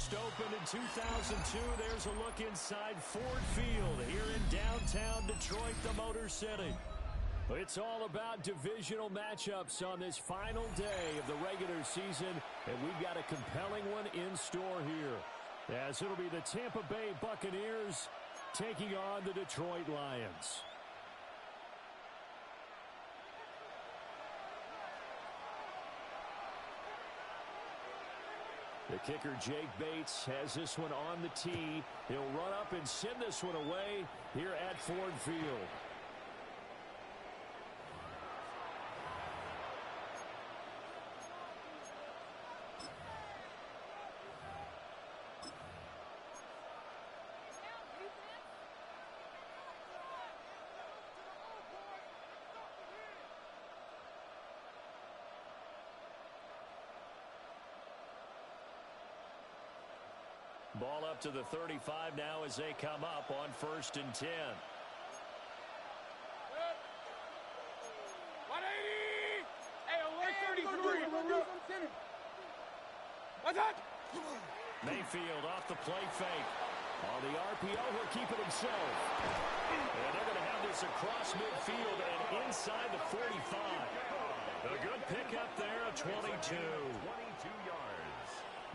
First opened in 2002. There's a look inside Ford Field here in downtown Detroit, the Motor City. It's all about divisional matchups on this final day of the regular season, and we've got a compelling one in store here, as it'll be the Tampa Bay Buccaneers taking on the Detroit Lions. The kicker, Jake Bates, has this one on the tee. He'll run up and send this one away here at Ford Field. Ball up to the 35 now as they come up on 1st and 10. 180! Hey, 133! What's up? Mayfield off the play fake. On the RPO, he'll keep it himself. And they're going to have this across midfield and inside the 45. A good pickup there at 22. 22 yards.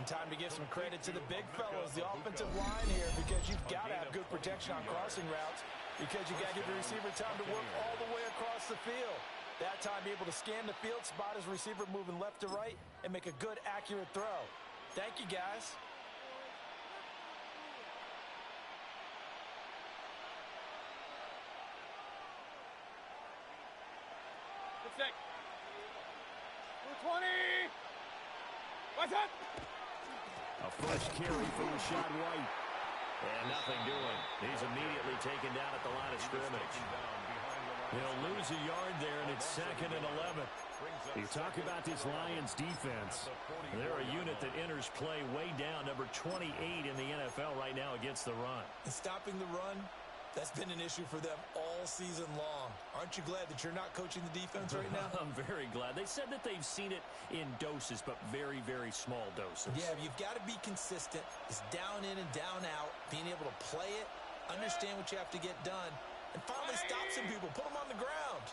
Time to give some credit to the big fellas, the offensive line here, because you've got to have good protection on crossing routes, because you got to give the receiver time to work all the way across the field. That time, be able to scan the field, spot his receiver moving left to right, and make a good, accurate throw. Thank you, guys. Good stick. 220! What's up? A first carry for Rashad White. And nothing doing. He's immediately taken down at the line of scrimmage. He'll lose a yard there, and it's 2nd and 11. You talk about this Lions defense. They're a unit that enters play way down, number 28 in the NFL right now against the run. And stopping the run, that's been an issue for them all season long. Aren't you glad that you're not coaching the defense right now? I'm very glad. They said that they've seen it in doses, but very, very small doses. Yeah, you've got to be consistent. It's down in and down out, being able to play it, understand what you have to get done, and finally stop some people, put them on the ground.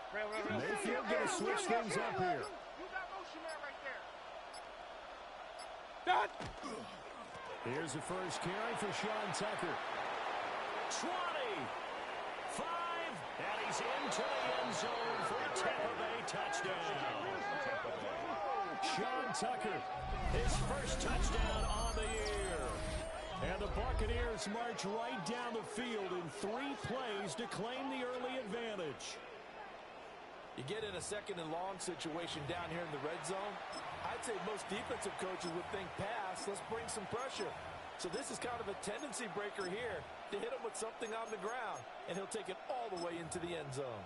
Mayfield going to switch things up here. You got motion man right there. Done. Here's the first carry for Sean Tucker. 20, 5, and he's into the end zone for a Tampa Bay touchdown. Sean Tucker, his first touchdown on the year. And the Buccaneers march right down the field in 3 plays to claim the early advantage. You get in a 2nd and long situation down here in the red zone, I'd say most defensive coaches would think pass, let's bring some pressure. So this is kind of a tendency breaker here to hit him with something on the ground, and he'll take it all the way into the end zone.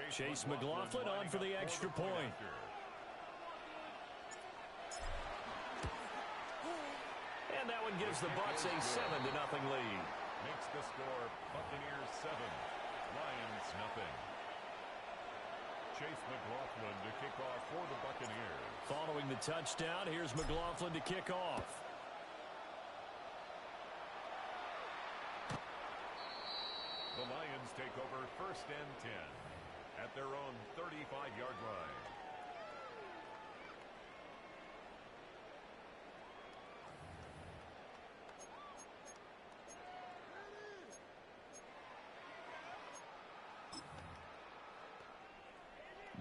Chase McLaughlin on for the extra point. And that one gives the Bucs a 7-0 lead. Makes the score Buccaneers 7, Lions nothing. Chase McLaughlin to kick off for the Buccaneers. Following the touchdown, here's McLaughlin to kick off. The Lions take over 1st and 10 at their own 35-yard line.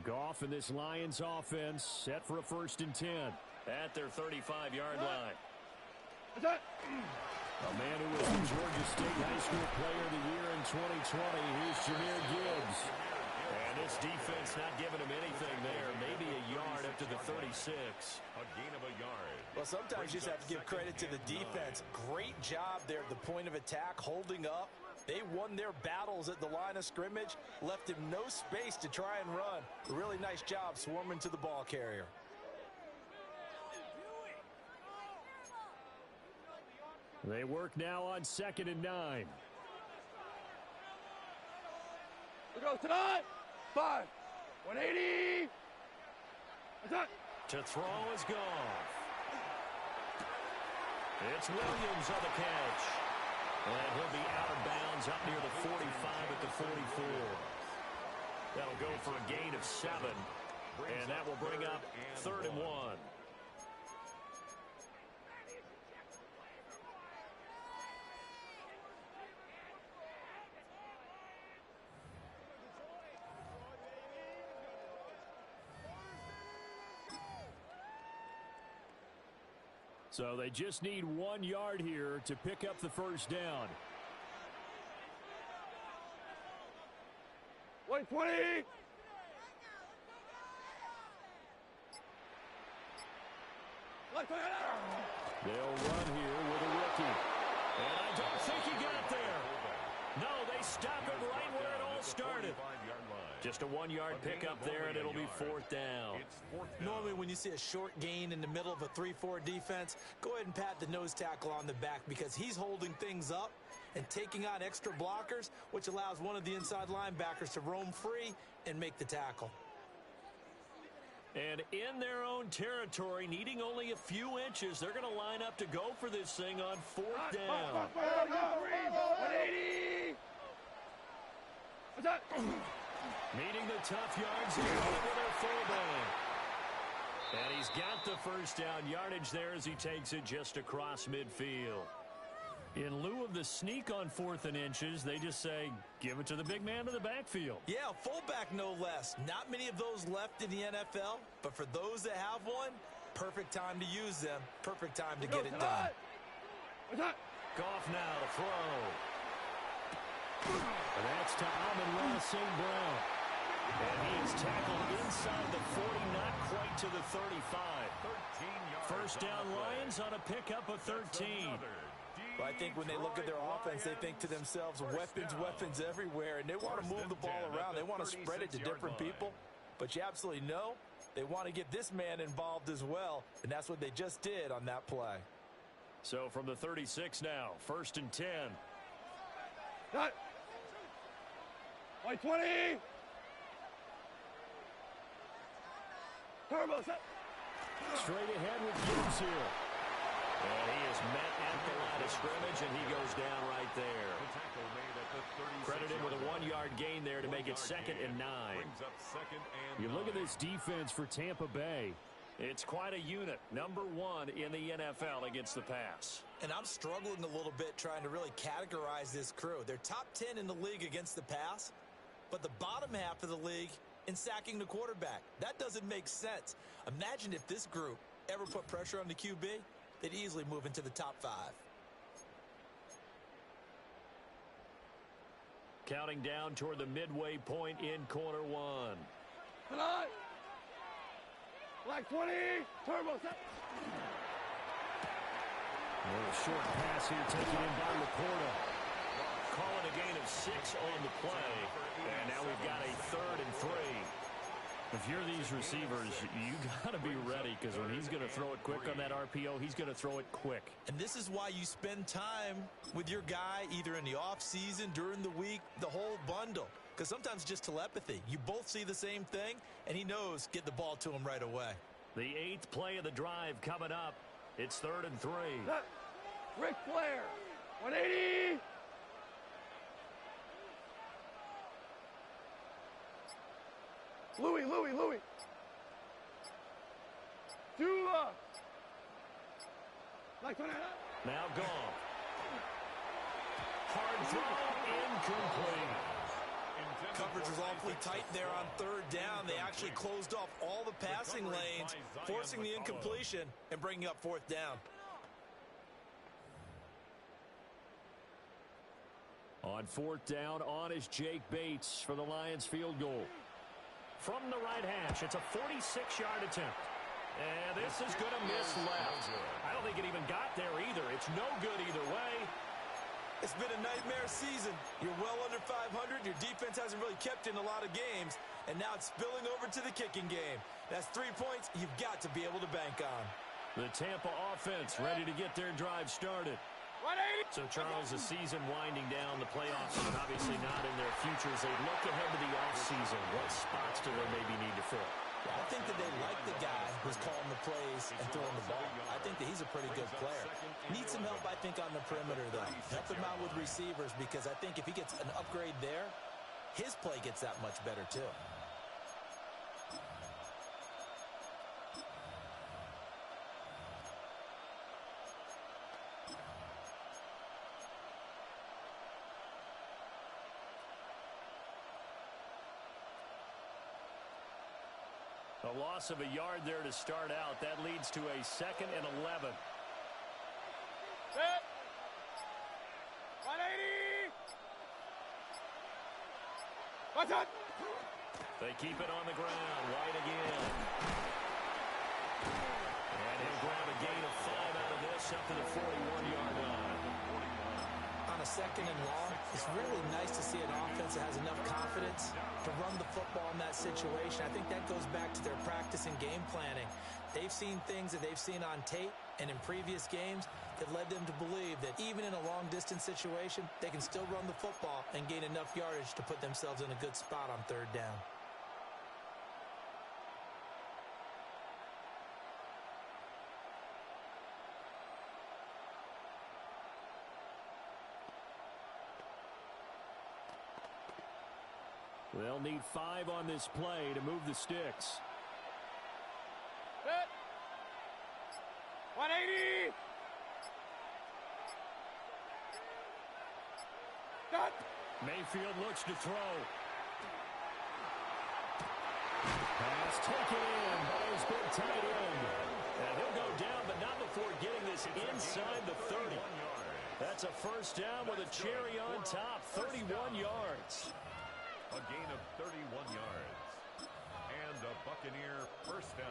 Goff and this Lions offense set for a 1st and 10 at their 35-yard line. What's up? A man who was the Georgia State High School Player of the Year in 2020. Here's Jahmyr Gibbs. And this defense not giving him anything there. Maybe a yard up to the 36. A gain of a yard. Well, sometimes you just have to give credit to the defense. Great job there at the point of attack, holding up. They won their battles at the line of scrimmage, left him no space to try and run. A really nice job swarming to the ball carrier. They work now on 2nd and 9. We go tonight. 5. 180. That's it. To throw is Goff. It's Williams on the catch. And he'll be out of bounds up near the 45 at the 44. That'll go for a gain of 7. And that will bring up 3rd and 1. So they just need 1 yard here to pick up the first down. 120. They'll run here with a rookie. And I don't think he got there. No, they stop him right where it all started. Just a 1 yard pickup there, and it'll be 4th down. Normally when you see a short gain in the middle of a 3-4 defense, go ahead and pat the nose tackle on the back because he's holding things up and taking on extra blockers, which allows one of the inside linebackers to roam free and make the tackle. And in their own territory, needing only a few inches, they're going to line up to go for this thing on 4th down. 180. What's that? Meeting the tough yards here with their fullback. And he's got the first down yardage there as he takes it just across midfield. In lieu of the sneak on 4th and inches, they just say, give it to the big man in the backfield. Yeah, fullback no less. Not many of those left in the NFL, but for those that have one, perfect time to use them. Perfect time to get it done. Goff now to throw. And that's to Amon-Ra St. Brown. And he is tackled inside the 40, not quite to the 35. First down Lions on a pickup of 13. Well, I think when they look at their offense, they think to themselves, weapons everywhere, and they want to move the ball around. They want to spread it to different people. But you absolutely know they want to get this man involved as well, and that's what they just did on that play. So from the 36 now, 1st and 10. Cut. 120. Turbo set. Straight ahead with Gibbs here. And he is met at the line of scrimmage, and he goes down right there. Credit him with a 1 yard gain there to make it 2nd and 9. You look at this defense for Tampa Bay. It's quite a unit. Number 1 in the NFL against the pass. And I'm struggling a little bit trying to really categorize this crew. They're top 10 in the league against the pass, but the bottom half of the league in sacking the quarterback. That doesn't make sense. Imagine if this group ever put pressure on the QB, they'd easily move into the top 5. Counting down toward the midway point in quarter 1. Black 20. Turbo set. A short pass here taken in by Laporta. Calling a gain of 6 on the play. And now we've got a 3rd and 3. If you're these receivers, you got to be ready because when he's going to throw it quick on that RPO, he's going to throw it quick. And this is why you spend time with your guy either in the offseason, during the week, the whole bundle. Because sometimes just telepathy. You both see the same thing, and he knows get the ball to him right away. The 8th play of the drive coming up. It's 3rd and 3. Ric Flair. 180. Louis. Dula. Now gone. Hard throw, incomplete. Coverage was awfully tight there on 3rd down. They actually closed off all the passing lanes, forcing the incompletion and bringing up 4th down. On 4th down, on is Jake Bates for the Lions field goal. From the right hash, it's a 46-yard attempt. And this is going to miss left. I don't think it even got there either. It's no good either way. It's been a nightmare season. You're well under 500. Your defense hasn't really kept in a lot of games. And now it's spilling over to the kicking game. That's 3 points you've got to be able to bank on. The Tampa offense ready to get their drive started. So, Charles, the season winding down, the playoffs are obviously not in their future as they look ahead to the offseason? What spots do they maybe need to fill? Yeah, I think that they like the guy who's calling the plays and throwing the ball. I think that he's a pretty good player. Needs some help, I think, on the perimeter, though. Help him out with receivers, because I think if he gets an upgrade there, his play gets that much better, too. A loss of a yard there to start out. That leads to a 2nd and 11. Set. 180. What's up? They keep it on the ground. White again. And he'll grab a gain of 5 out of this up to the 41-yard line. On a 2nd and long, it's really nice to see an offense that has enough confidence to run the football in that situation. I think that goes back to their practice and game planning. They've seen things that they've seen on tape and in previous games that led them to believe that even in a long-distance situation, they can still run the football and gain enough yardage to put themselves in a good spot on 3rd down. They'll need 5 on this play to move the sticks. Set. 180. Done. Mayfield looks to throw. Pass taken in by his big tight end. And he'll go down, but not before getting this inside the 30. That's a first down with a cherry on top, 31 yards. A gain of 31 yards. And a Buccaneer first down.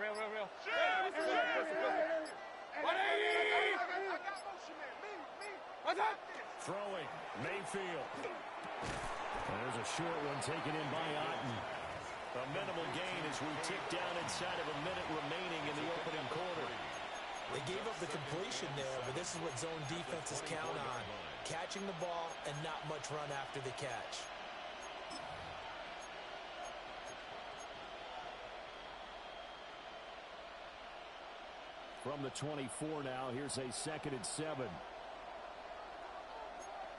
Real. 180. What's up? Throwing, Mayfield. There's a short one taken in by Otten. A minimal gain as we tick down inside of a minute remaining in the opening quarter. They gave up the completion there, but this is what zone defenses count on. Catching the ball and not much run after the catch. From the 24 now, here's a 2nd and 7.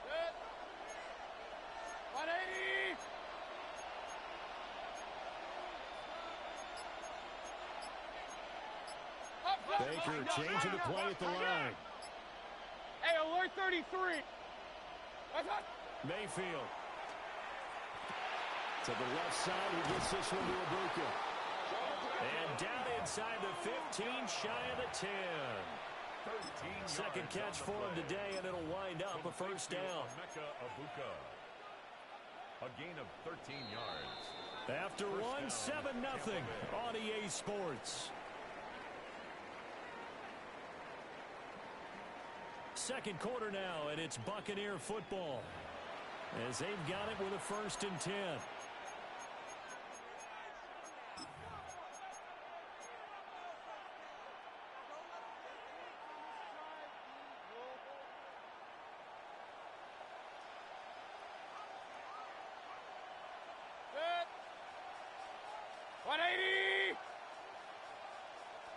Set. 180. Baker changing the play at the line. Hey, alert 33. What's up? Mayfield. To the left side, he gets this one to Ibuka. And down inside the 15, shy of the 10. 2nd catch for him today, and it'll wind up a first down. A gain of 13 yards. After one, 7-0 on EA Sports. 2nd quarter now, and it's Buccaneer football as they've got it with a 1st and 10. Set. 180.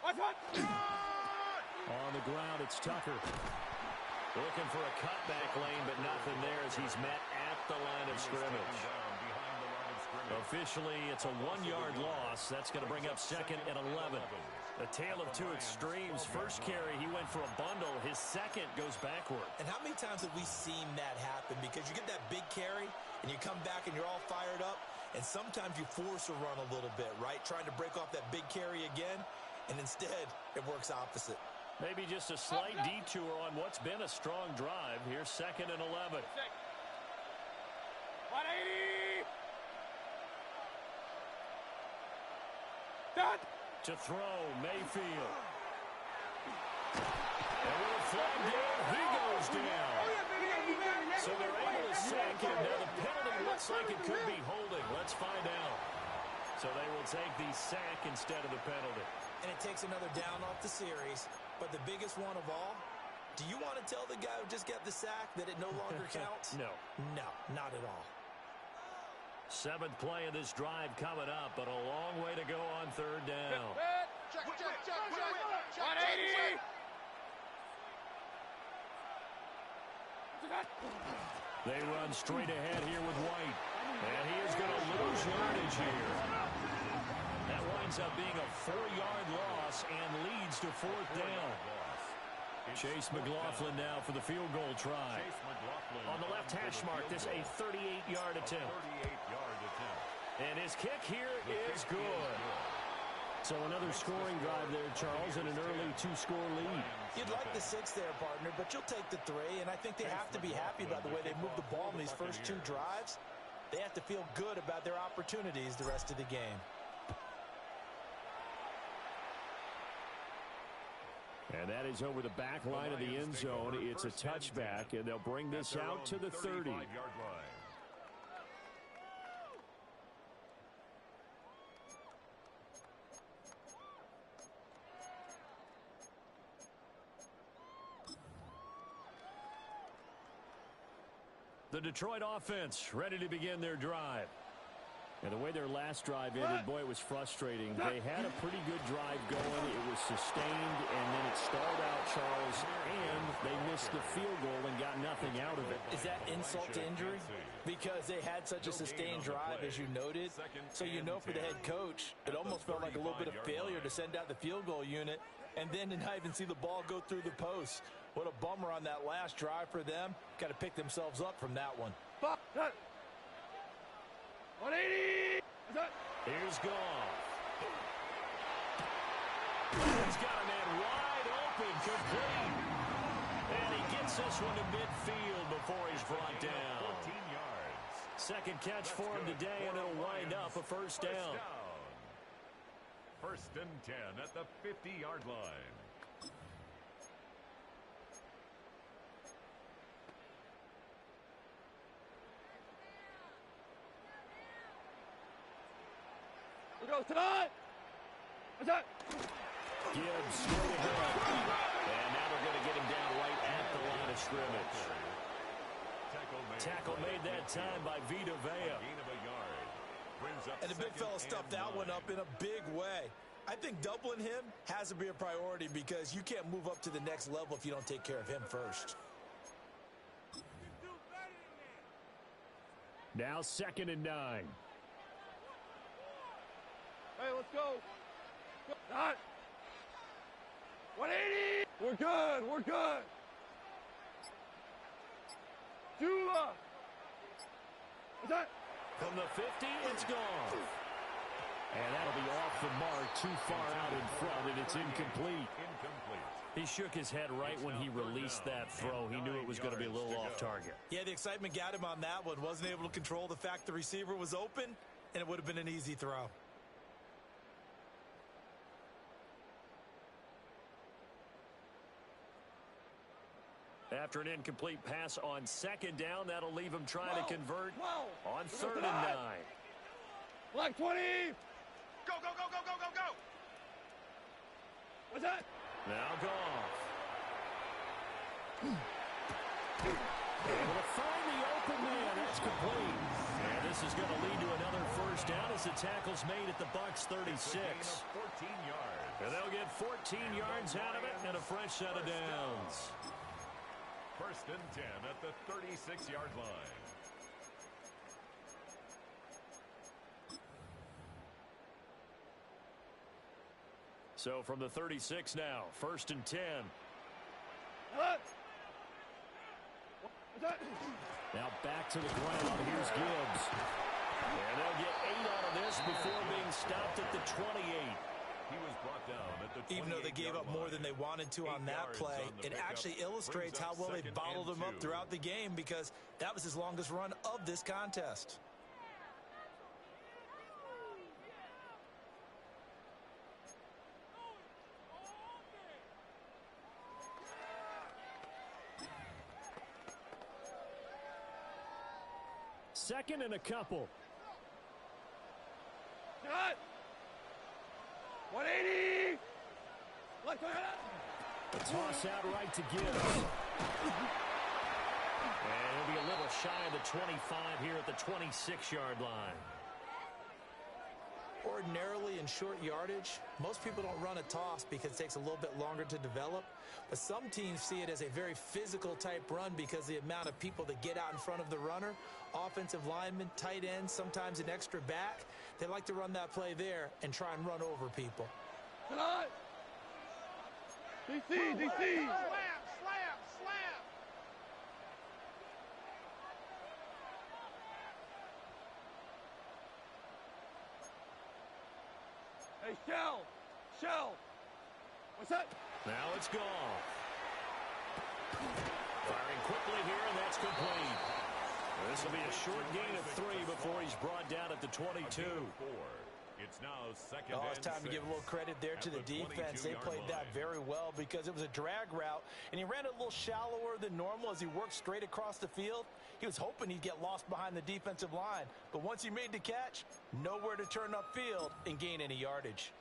What's up? On the ground, it's Tucker. Looking for a cutback lane, but nothing there as he's met at the line of scrimmage. Officially, it's a 1-yard loss. That's going to bring up 2nd and 11. A tale of two extremes. First carry, he went for a bundle. His second goes backward. And how many times have we seen that happen? Because you get that big carry, and you come back, and you're all fired up, and sometimes you force a run a little bit, right? Trying to break off that big carry again, and instead, it works opposite. Maybe just a slight detour on what's been a strong drive. Here's 2nd and 11. 180. Done. To throw, Mayfield. And with a flag down, Looks like it could be holding. Let's find out. So they will take the sack instead of the penalty. And it takes another down off the series. But the biggest one of all, do you want to tell the guy who just got the sack that it no longer counts? No. No, not at all. 7th play of this drive coming up, but a long way to go on 3rd down. Check. 180. They run straight ahead here with White. And he is going to lose yardage here. That winds up being a 4-yard loss and leads to 4th down. Chase McLaughlin now for the field goal try. On the left hash mark, this a 38-yard attempt. And his kick here is good. So another scoring drive there, Charles, and an early 2-score lead. You'd like the 6 there, partner, but you'll take the 3, and I think they have to be happy about the way they moved the ball in these first 2 drives. They have to feel good about their opportunities the rest of the game. And that is over the back line of the end zone. It's a touchback, and they'll bring this out to the 30. The Detroit offense ready to begin their drive. And the way their last drive ended, boy, it was frustrating. They had a pretty good drive going. It was sustained, and then it stalled out, Charles, and they missed the field goal and got nothing out of it. Is that insult to injury? Because they had such a sustained drive, as you noted. So you know for the head coach, it almost felt like a little bit of failure to send out the field goal unit and then to not even see the ball go through the post. What a bummer on that last drive for them. Got to pick themselves up from that one. 180. Here's Goff. He's got a man wide open, complete. And he gets this one to midfield before he's brought down. 14 yards. Second catch for him today, and it'll wind up a first down. First and 10 at the 50-yard line. Go tonight. Gibbs straight ahead. And now they're going to get him down right at the line of scrimmage. Tackle made that time by Vita Vea. And the big fella stuffed that one up in a big way. I think doubling him has to be a priority because you can't move up to the next level if you don't take care of him first. Now 2nd and 9. Hey, let's go. Not. 180. We're good. Jula. What's that? From the 50, it's gone. And that'll be off the mark, too far out in front, and it's incomplete. He shook his head right when he released that throw. He knew it was going to be a little off target. Yeah, the excitement got him on that one. Wasn't able to control the fact the receiver was open, and it would have been an easy throw. After an incomplete pass on 2nd down, that'll leave him trying to convert on 3rd and 9. Black 20. Go. What's that? Now Goff. Able to find the open man. That's complete. And this is going to lead to another first down as the tackle's made at the Bucs 36. 14 yards. And they'll get 14 yards out of it and a fresh set of downs. First and 10 at the 36-yard line. So from the 36 now, 1st and 10. Now back to the ground. Here's Gibbs. And they'll get 8 out of this before being stopped at the 28. He was brought down at the 28-yard Even though they gave up more than they wanted to on that play, it actually illustrates how well they bottled them up throughout the game because that was his longest run of this contest. second and a couple. Cut. 180. Left, A toss out right to give. And he'll be a little shy of the 25 here at the 26-yard line. Ordinarily in short yardage, most people don't run a toss because it takes a little bit longer to develop. But some teams see it as a very physical type run because the amount of people that get out in front of the runner, offensive linemen, tight ends, sometimes an extra back, they like to run that play there and try and run over people. Tonight. DC, DC. Slam, slam, slam. Hey, Shell. What's that? Now it's Goff. Firing quickly here, and that's complete. This will be a short gain of 3 before he's brought down at the 22. It's now second Oh, and it's time to give a little credit there to the defense. They played that very well because it was a drag route, and he ran it a little shallower than normal as he worked straight across the field. He was hoping he'd get lost behind the defensive line, but once he made the catch, nowhere to turn upfield and gain any yardage.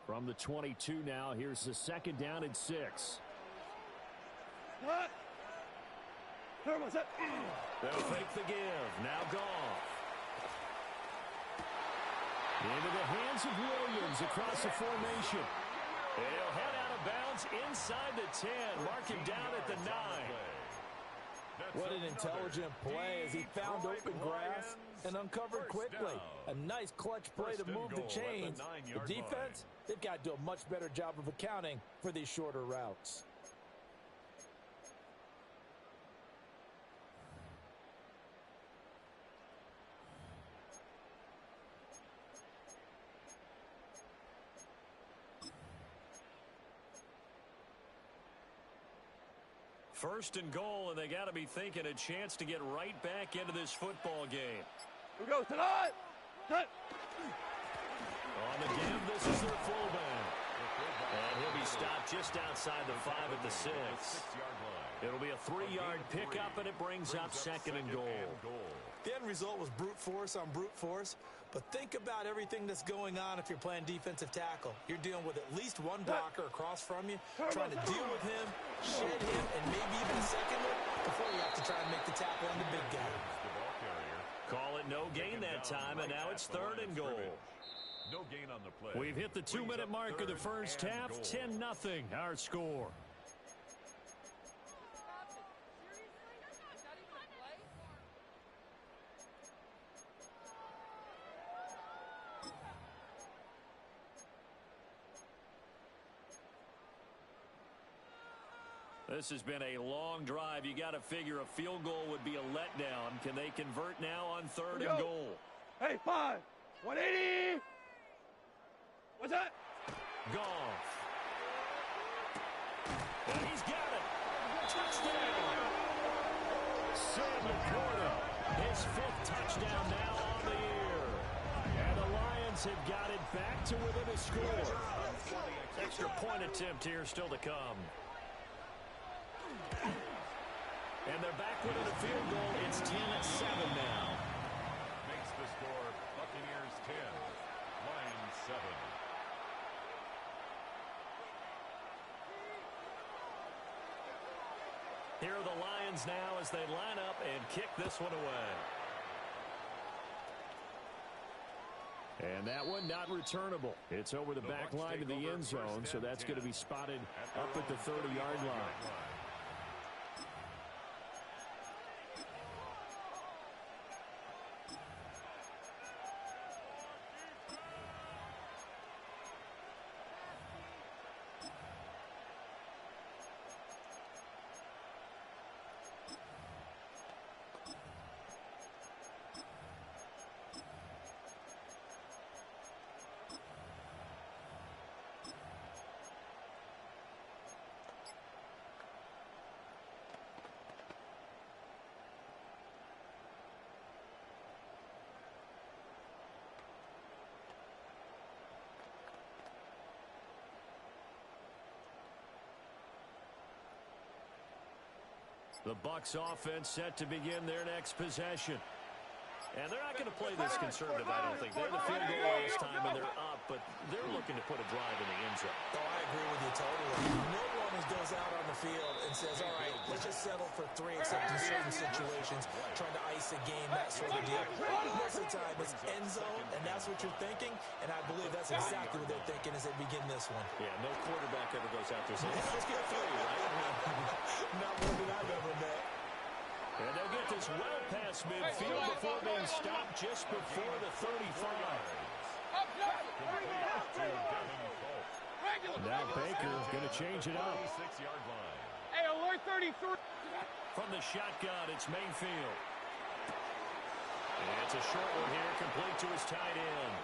From the 22 now, here's the second down and 6. Cut. What's that? They'll fake the give. Now Goff. Into the hands of Williams across the formation. He'll head out of bounds inside the 10. Mark him down at the 9. What an intelligent play as he found open grass and uncovered quickly. A nice clutch play to move the chains. The defense, they've got to do a much better job of accounting for these shorter routes. First and goal, and they got to be thinking a chance to get right back into this football game. Here we go, tonight. Cut. On the give, this is their fullback. And he'll be stopped just outside the 5 at the 6. It'll be a 3-yard pickup, and it brings up second and goal. The end result was brute force on brute force, but think about everything that's going on if you're playing defensive tackle. You're dealing with at least one blocker across from you, trying to deal with him, shed him, and maybe even a second one before you have to try and make the tackle on the big guy. Call it no gain that time, and now it's third and goal. No gain on the play. We've hit the 2-minute mark of the first half. 10-0 our score. This has been a long drive. You got to figure a field goal would be a letdown. Can they convert now on third and goal? Hey, 5. 180. What's that? Goff. And he's got it. Touchdown. Sam Laporta, his 5th touchdown now on the year. And the Lions have got it back to within a score. Extra point attempt here still to come. And they're back within a field goal. It's 10-7 now. Makes the score Buccaneers 10, Lions 7. Here are the Lions now as they line up and kick this one away. And that one not returnable. It's over the back line to the end zone, so that's going to be spotted up at the 30-yard line. The Bucs offense set to begin their next possession. And they're not going to play this conservative, I don't think. They had the field goal last time, and they're up, but they're looking to put a drive in the end zone. Oh, I agree with you totally. No one goes out on the field and says, all right, let's just settle for 3, except in certain situations, trying to ice a game, that sort of deal. Most of the time, it's end zone, and that's what you're thinking, and I believe that's exactly what they're thinking as they begin this one. Yeah, no quarterback ever goes out there saying, hey, let's get 3, right? Not one that I've ever met. And they'll get this well past midfield before being stopped just before the 35. Now Baker going to change it up. Hey, alert 33. From the shotgun, it's Mayfield. And it's a short one here, complete to his tight end.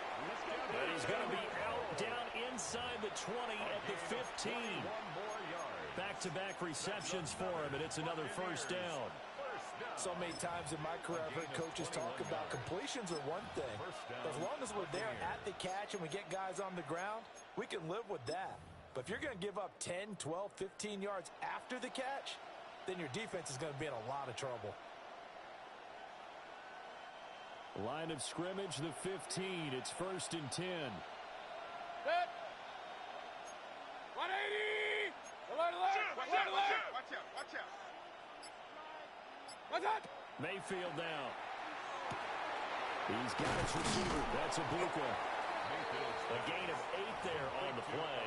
But he's going to be out down inside the 20 at the 15. Back-to-back receptions for him, and it's another first down. So many times in my career, I've heard coaches talk about completions are one thing. As long as we're there at the catch and we get guys on the ground, we can live with that. But if you're going to give up 10, 12, 15 yards after the catch, then your defense is going to be in a lot of trouble. Line of scrimmage, the 15. It's 1st and 10. Set. 180. Alert, alert. Watch out, watch out. Watch out, watch out. What's that? Mayfield now. He's got his receiver. That's Ibuka. A gain of 8 there on the play.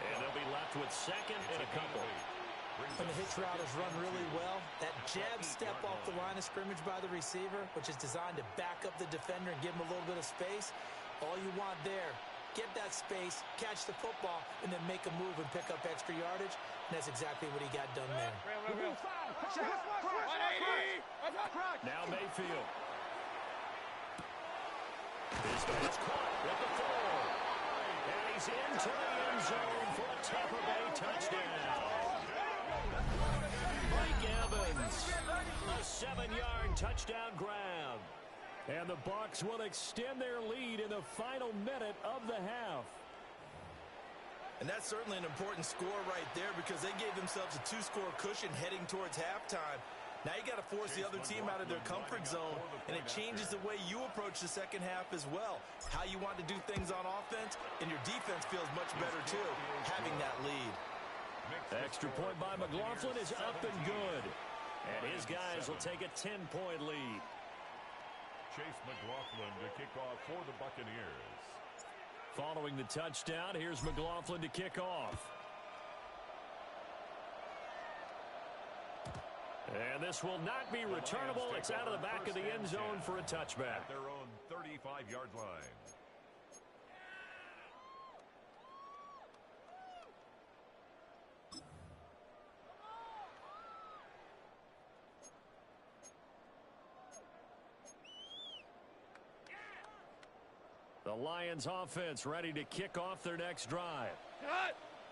And they'll be left with 2nd and a couple. When the hitch route is run really well, that jab step off the line of scrimmage by the receiver, which is designed to back up the defender and give him a little bit of space, all you want there, get that space, catch the football, and then make a move and pick up extra yardage. And that's exactly what he got done there. Now Mayfield. This man's caught at the 4. And he's into the end zone for a Tampa Bay touchdown. Mike Evans, a 7-yard touchdown grab. And the Bucs will extend their lead in the final minute of the half. And that's certainly an important score right there because they gave themselves a 2-score cushion heading towards halftime. Now you got to force the other team out of their comfort zone, and it changes the way you approach the second half as well. How you want to do things on offense, and your defense feels much better too, having that lead. Extra point by McLaughlin is up and good. And his guys will take a 10-point lead. Chase McLaughlin to kick off for the Buccaneers. Following the touchdown, here's McLaughlin to kick off. And this will not be returnable. It's out of the back of the end zone for a touchback. At their own 35-yard line. The Lions offense ready to kick off their next drive.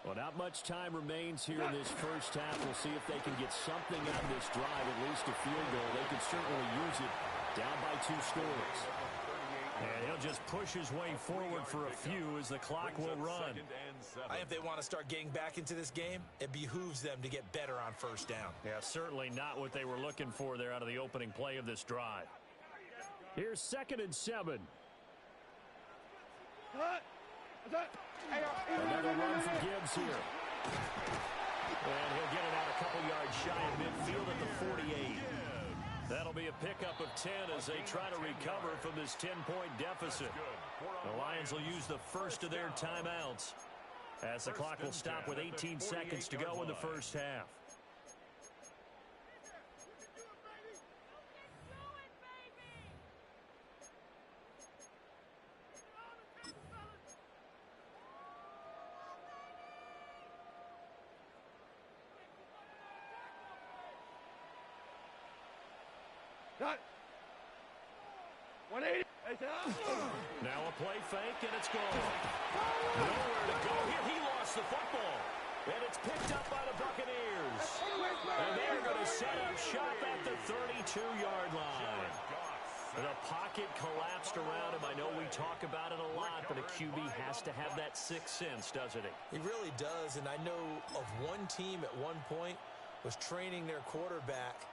Well, not much time remains here in this first half. We'll see if they can get something out of this drive, at least a field goal. They could certainly use it down by 2 scores. And he'll just push his way forward for a few as the clock will run. If they want to start getting back into this game, it behooves them to get better on first down. Yeah, certainly not what they were looking for there out of the opening play of this drive. Here's 2nd and 7. Another run for Gibbs here. And he'll get it out a couple yards shy of midfield at the 48. That'll be a pickup of 10 as they try to recover from this 10-point deficit. The Lions will use the first of their timeouts as the clock will stop with 18 seconds to go in the first half. Cut. 180. Now a play fake, and it's gone. Nowhere to go here. He lost the football. And it's picked up by the Buccaneers. And they're going to set up shop at the 32-yard line. The pocket collapsed around him. I know we talk about it a lot, but a QB has to have that sixth sense, doesn't he? He really does, and I know of one team at one point was training their quarterback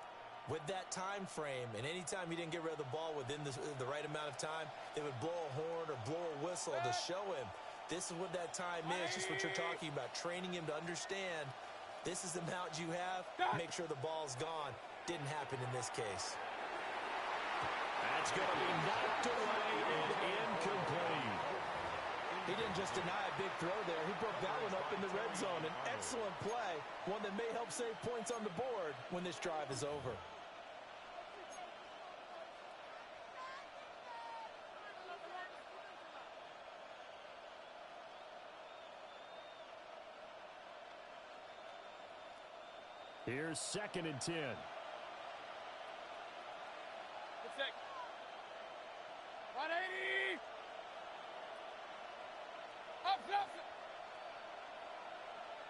with that time frame, and anytime he didn't get rid of the ball within the right amount of time, they would blow a horn or blow a whistle to show him this is what that time is, just what you're talking about, training him to understand this is the amount you have, make sure the ball's gone. Didn't happen in this case. That's going to be knocked away and incomplete. He didn't just deny a big throw there. He broke that one up in the red zone. An excellent play, one that may help save points on the board when this drive is over. Here's 2nd and 10. Good stick. 180. Up.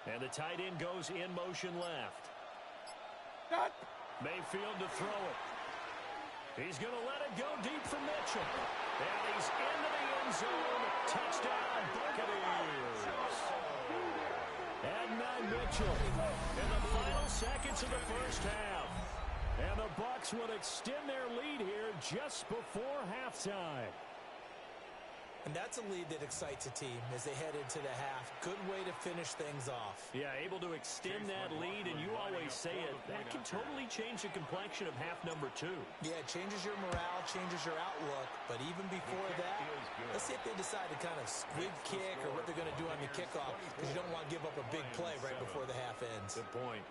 And the tight end goes in motion left. Cut. Mayfield to throw it. He's going to let it go deep for Mitchell. And he's into the end zone. Touchdown, Buccaneers. And Mitchell in the final seconds of the first half. And the Bucs would extend their lead here just before halftime. And that's a lead that excites a team as they head into the half. Good way to finish things off. Yeah, able to extend that lead, and you always say it, that can totally change the complexion of half number 2. Yeah, it changes your morale, changes your outlook. But even before that, let's see if they decide to kind of squib kick or what they're going to do on the kickoff, because you don't want to give up a big play right before the half ends. Good point.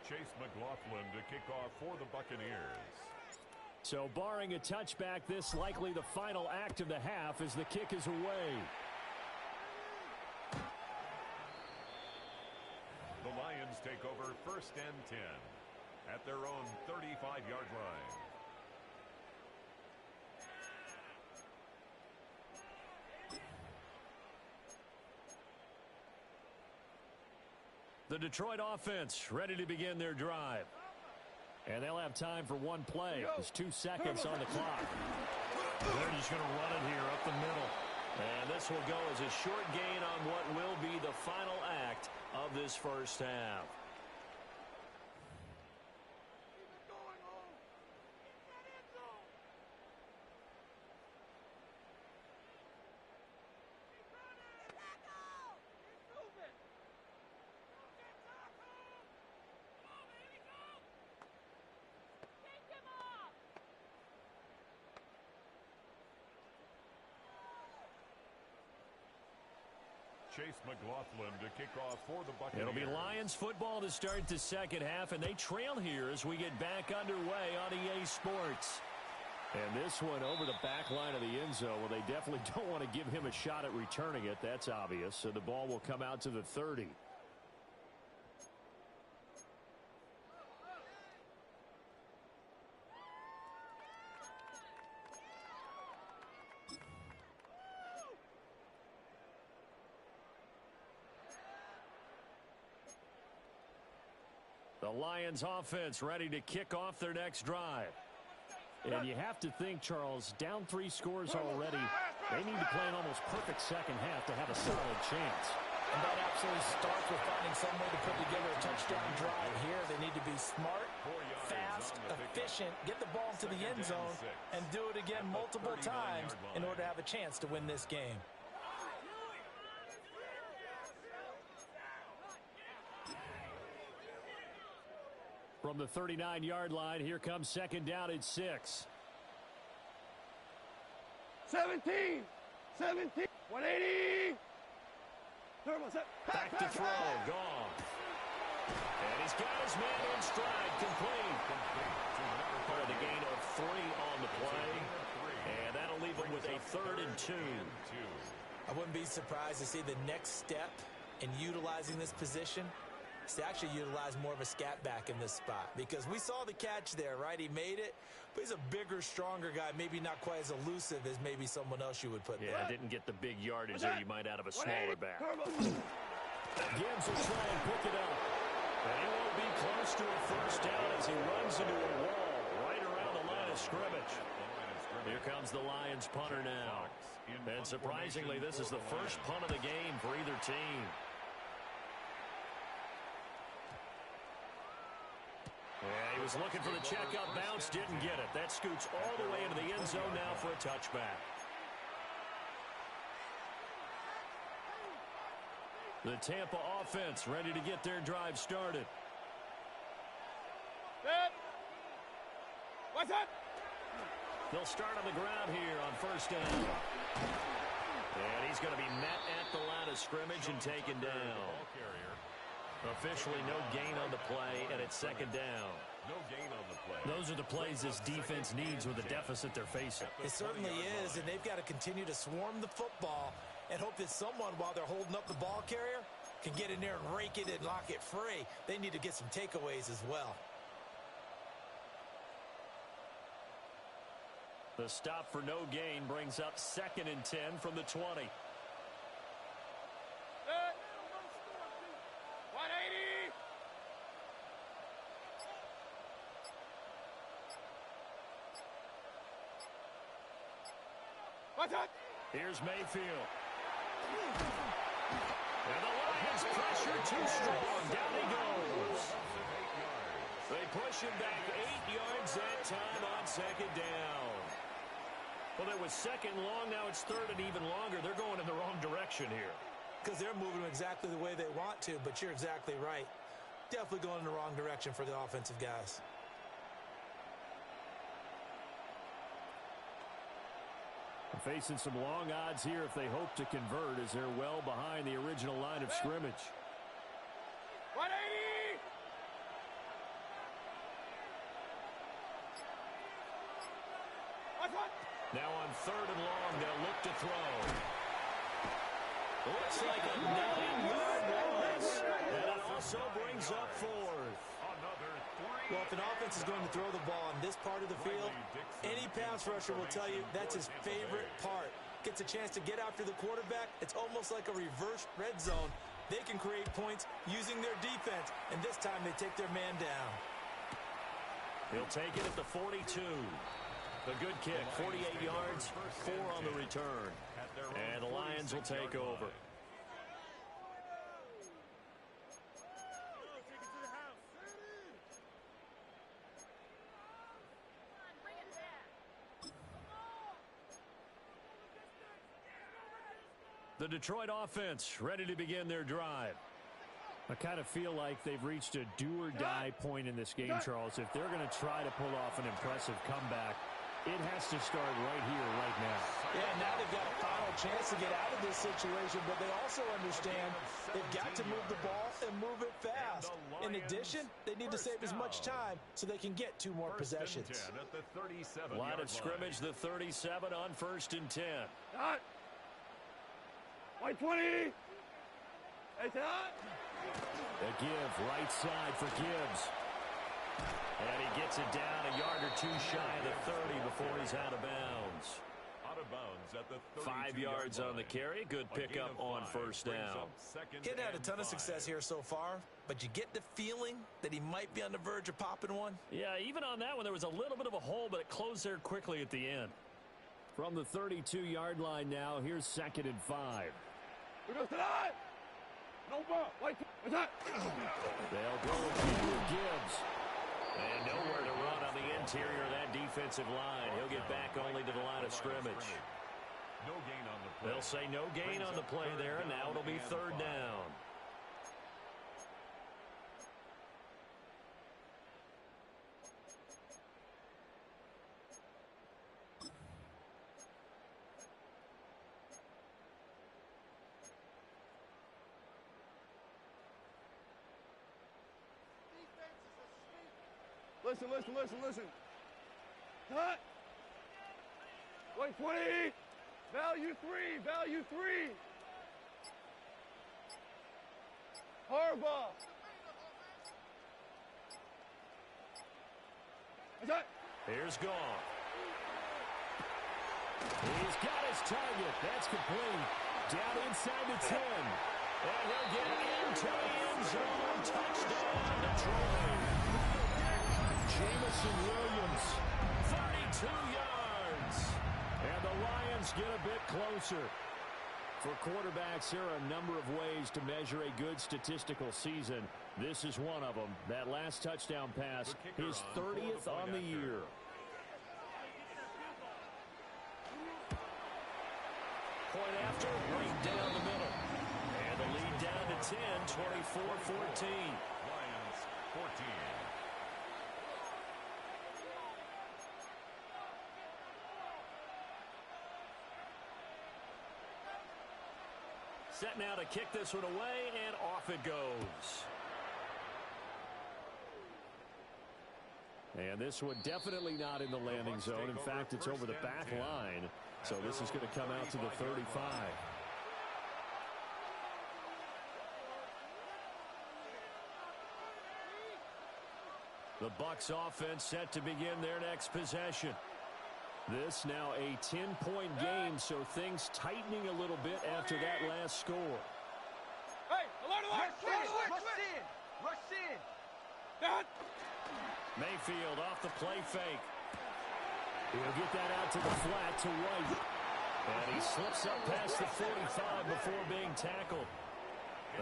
Chase McLaughlin to kick off for the Buccaneers. So barring a touchback, this likely the final act of the half as the kick is away. The Lions take over 1st and 10 at their own 35-yard line. The Detroit offense ready to begin their drive. And they'll have time for one play. There's 2 seconds on the clock. They're just going to run it here up the middle. And this will go as a short gain on what will be the final act of this first half. Chase McLaughlin to kick off for the Buccaneers. It'll be Lions football to start the second half, and they trail here as we get back underway on EA Sports. And this one over the back line of the end zone. Well, they definitely don't want to give him a shot at returning it. That's obvious. So the ball will come out to the 30. The Lions offense ready to kick off their next drive. And you have to think, Charles, down 3 scores already. They need to play an almost perfect second half to have a solid chance. And that absolutely starts with finding some way to put together a touchdown drive here. They need to be smart, fast, efficient, get the ball to the end zone, and do it again multiple times in order to have a chance to win this game. From the 39-yard line, here comes second down at 6. 17. 180. Back to throw, gone. And he's got his man in stride, complete. For the gain of 3 on the play. And that'll leave him with a 3rd and 2. I wouldn't be surprised to see the next step in utilizing this position is to actually utilize more of a scat back in this spot. Because we saw the catch there, right? He made it, but he's a bigger, stronger guy, maybe not quite as elusive as maybe someone else you would put there. Yeah, didn't get the big yardage there you might out of a smaller back. Gibbs will try and pick it up. And he won't be close to a first down as he runs into a wall right around the line of scrimmage. Here comes the Lions punter now. And surprisingly, this is the first punt of the game for either team. Yeah, he was looking for the checkup bounce, didn't get it. That scoots all the way into the end zone now for a touchback. The Tampa offense ready to get their drive started. What's that? They'll start on the ground here on first down. And he's going to be met at the line of scrimmage and taken down. Officially no gain on the play, and it's second down. No gain on the play. Those are the plays this defense needs with the deficit they're facing. It certainly is, and they've got to continue to swarm the football and hope that someone, while they're holding up the ball carrier, can get in there and rake it and lock it free. They need to get some takeaways as well. The stop for no gain brings up 2nd and 10 from the 20. 180. What's that? Here's Mayfield. And the Lions pressure too strong. Down he goes. They push him back 8 yards that time on second down. Well, it was second long. Now it's third and even longer. They're going in the wrong direction here. Because they're moving exactly the way they want to, but you're exactly right. Definitely going in the wrong direction for the offensive guys. Facing some long odds here if they hope to convert, as they're well behind the original line of scrimmage. 180. What's that? Now on third and long, they'll look to throw. Looks like a 9-yard loss, and it also brings up fourth. Well, if an offense is going to throw the ball on this part of the field, any pass rusher will tell you that's his favorite part. Gets a chance to get after the quarterback. It's almost like a reverse red zone. They can create points using their defense, and this time they take their man down. He'll take it at the 42. A good kick, 48 yards, 4 on the return. And the Lions will take over. The Detroit offense ready to begin their drive. I kind of feel like they've reached a do-or-die point in this game, Charles. If they're going to try to pull off an impressive comeback, it has to start right here, right now. Yeah, now they've got a final chance to get out of this situation, but they also understand they've got to move the ball and move it fast. In addition, they need to save as much time so they can get 2 more possessions. Line of scrimmage, the 37 on 1st and 10. Not. 120. It's not. The give, right side for Gibbs. And he gets it down a yard or 2 shy of the 30 before he's out of bounds. Out of bounds at the 5 yards on the carry. Good pickup on first down. He hadn't had a ton of success here so far, but you get the feeling that he might be on the verge of popping one. Yeah, even on that one, there was a little bit of a hole, but it closed there quickly at the end. From the 32-yard line now, here's 2nd and 5. Who goes to that? No ball. What's that? They'll go with Gibbs. And nowhere to run on the interior of that defensive line. He'll get back only to the line of scrimmage. No gain on the play. They'll say no gain on the play there, and now it'll be 3rd down. Listen. Cut. 120. Value 3. Harbaugh. What's that? Here's Gone. He's got his target. That's complete. Down inside the 10. And he'll get into the end zone. Touchdown, Detroit. Jamison Williams, 32 yards. And the Lions get a bit closer. For quarterbacks, there are a number of ways to measure a good statistical season. This is one of them. That last touchdown pass, his 30th on the year. Point after, right down the middle. And the lead down to 10, 24-14. Lions 14. Set now to kick this one away, and off it goes. And this one definitely not in the landing zone. In fact, it's over the back line. So this is going to come out to the 35. The Bucs offense set to begin their next possession. This now a 10-point game, so things tightening a little bit after that last score. Hey, alert! Rush in! Rush in! That! Mayfield off the play fake. He'll get that out to the flat to White. And he slips up past the 45 before being tackled.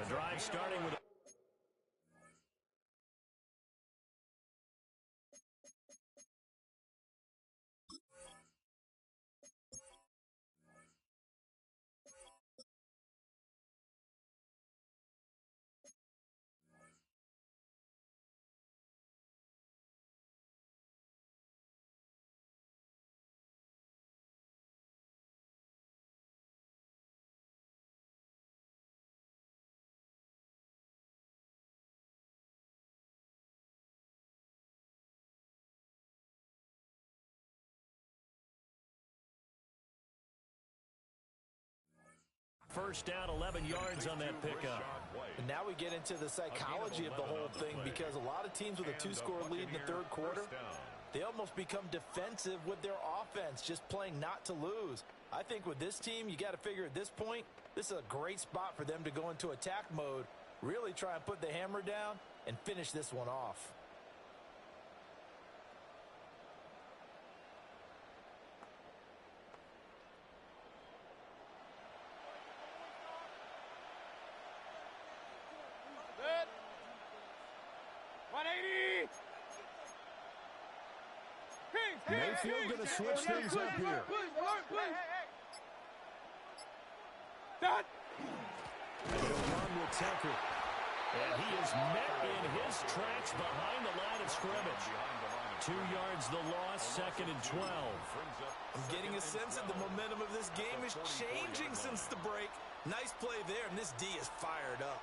The drive starting with a first down, 11 yards on that pickup. And now we get into the psychology of the whole thing, because a lot of teams with a two-score lead in the third quarter, they almost become defensive with their offense, just playing not to lose. I think with this team, you got to figure at this point, this is a great spot for them to go into attack mode, really try and put the hammer down and finish this one off. Set! 180! Mayfield going to switch things up here. That! He'll run with Tucker. And he is met in his tracks behind the line of scrimmage. 2 yards the loss, 2nd and 12. I'm getting a sense that the momentum of this game is changing since the break. Nice play there, and this D is fired up.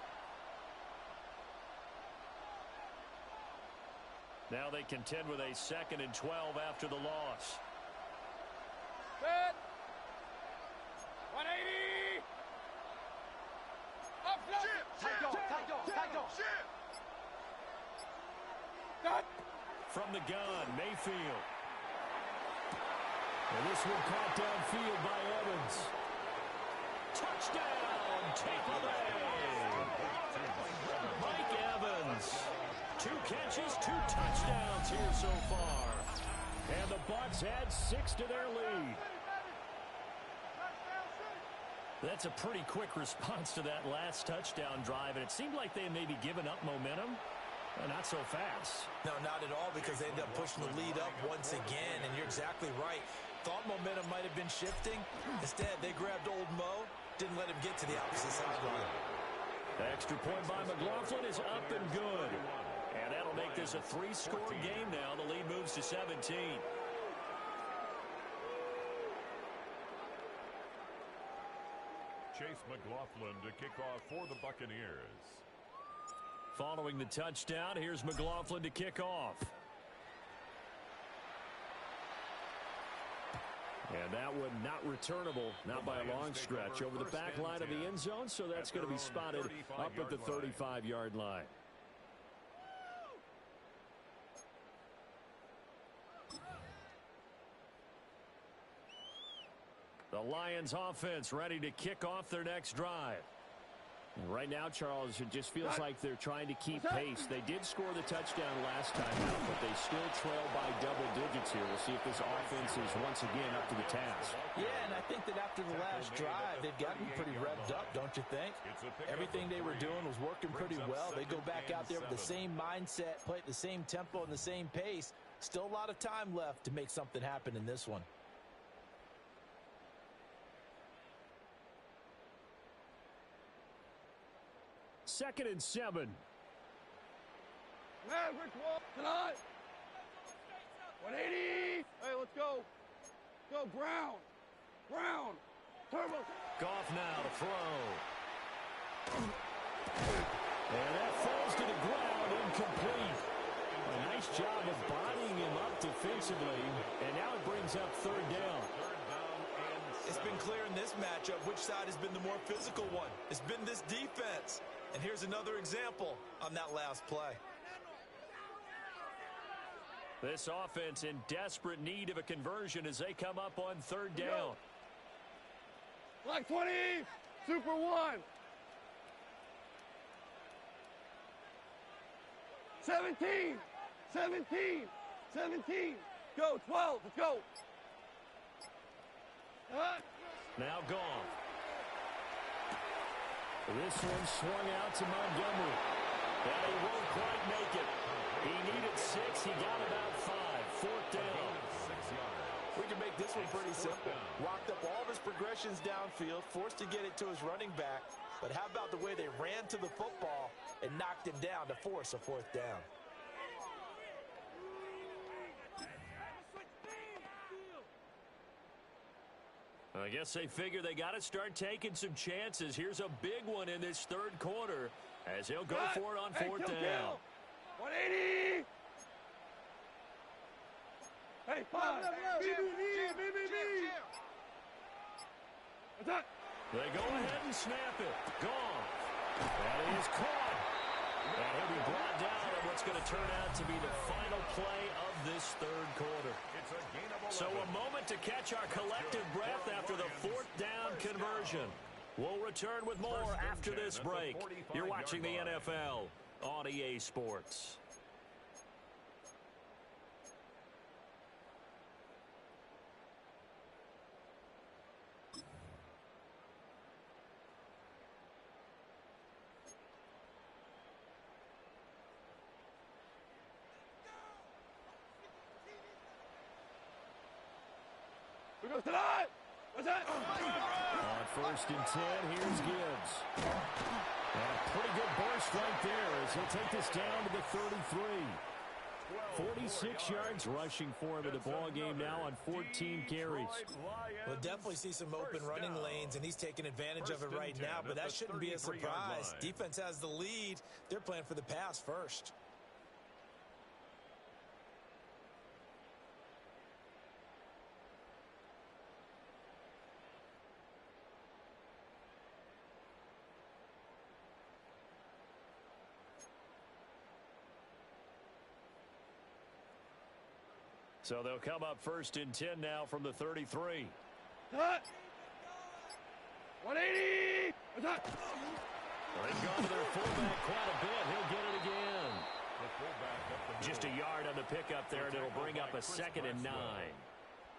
Now they contend with a 2nd and 12 after the loss. Set! 180! Up, tight dog. That! From the gun, Mayfield. And this one caught downfield by Evans. Touchdown, Tampa Bay! Mike Evans. 2 catches, 2 touchdowns here so far. And the Bucs add 6 to their lead. That's a pretty quick response to that last touchdown drive, and it seemed like they may be giving up momentum. Not so fast. No, not at all, because they ended up pushing the lead up once again, and you're exactly right. Thought momentum might have been shifting. Instead, they grabbed old Mo, didn't let him get to the opposite sideline. The extra point by McLaughlin is up and good. And that'll make this a 3-score game now. The lead moves to 17. Chase McLaughlin to kick off for the Buccaneers. Following the touchdown, here's McLaughlin to kick off. And that one not returnable, not by a long stretch, over the back line of the end zone, so that's going to be spotted up at the 35-yard line. The Lions offense ready to kick off their next drive. Right now, Charles, it just feels like they're trying to keep pace. They did score the touchdown last time out, but they still trail by double digits here. We'll see if this offense is once again up to the task. Yeah, and I think that after the last drive, they've gotten pretty revved up, don't you think? Everything they were doing was working pretty well. They go back out there with the same mindset, play at the same tempo and the same pace. Still a lot of time left to make something happen in this one. Second and 7. Maverick wall tonight. 180. Hey, let's go. Go, Brown. Brown. Turbo. Goff now to throw. And that falls to the ground, incomplete. A nice job of bodying him up defensively. And now it brings up third down. It's been clear in this matchup which side has been the more physical one. It's been this defense. And here's another example on that last play. This offense in desperate need of a conversion as they come up on third down. Black 20. Super 1. 17. 17. 17. Go, 12. Let's go. Now gone. This one swung out to Montgomery. And he won't quite make it. He needed 6. He got about 5. Fourth down. We can make this one pretty simple. Walked up all of his progressions downfield, forced to get it to his running back. But how about the way they ran to the football and knocked him down to force a fourth down? I guess they figure they got to start taking some chances. Here's a big one in this third quarter as he'll go for it on fourth down. 180. Hey, 5. What's that? They go ahead and snap it. Gone. That is caught. And he'll be brought down in what's going to turn out to be the final play of this third quarter. So a moment to catch our collective breath after the fourth down conversion. We'll return with more after this break. You're watching the NFL on EA Sports. We go tonight. What's that? On first and 10, here's Gibbs. And a pretty good burst right there as he'll take this down to the 33. 46 yards rushing for him in the ball game now on 14 carries. We'll definitely see some open running lanes, and he's taking advantage of it right now, but that shouldn't be a surprise. Defense has the lead. They're playing for the pass first. So they'll come up first and 10 now from the 33. 180. What's that? They've gone to their fullback quite a bit. He'll get it again. Just a yard on the pickup there, and it'll bring up a second and 9.